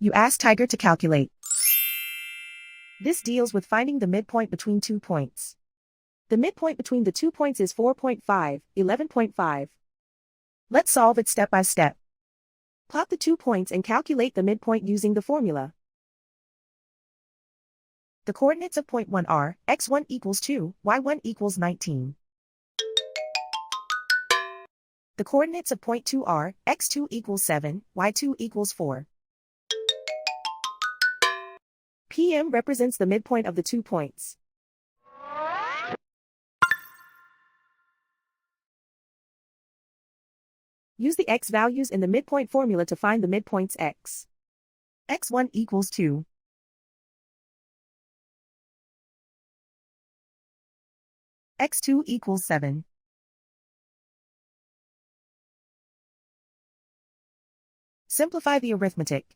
You ask Tiger to calculate. This deals with finding the midpoint between 2 points. The midpoint between the 2 points is 4.5, 11.5. Let's solve it step by step. Plot the 2 points and calculate the midpoint using the formula. The coordinates of point 1 are, x1 equals 2, y1 equals 19. The coordinates of point 2 are, x2 equals 7, y2 equals 4. PM represents the midpoint of the 2 points. Use the x values in the midpoint formula to find the midpoints x. x1 equals 2. x2 equals 7. Simplify the arithmetic.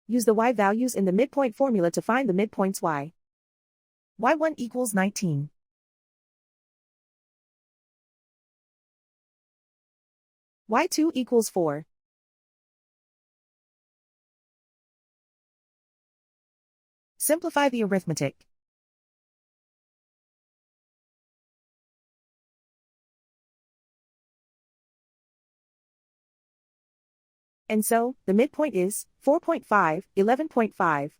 Use the y values in the midpoint formula to find the midpoints y. y1 equals 19. y2 equals 4. Simplify the arithmetic. And so, the midpoint is 4.5, 11.5.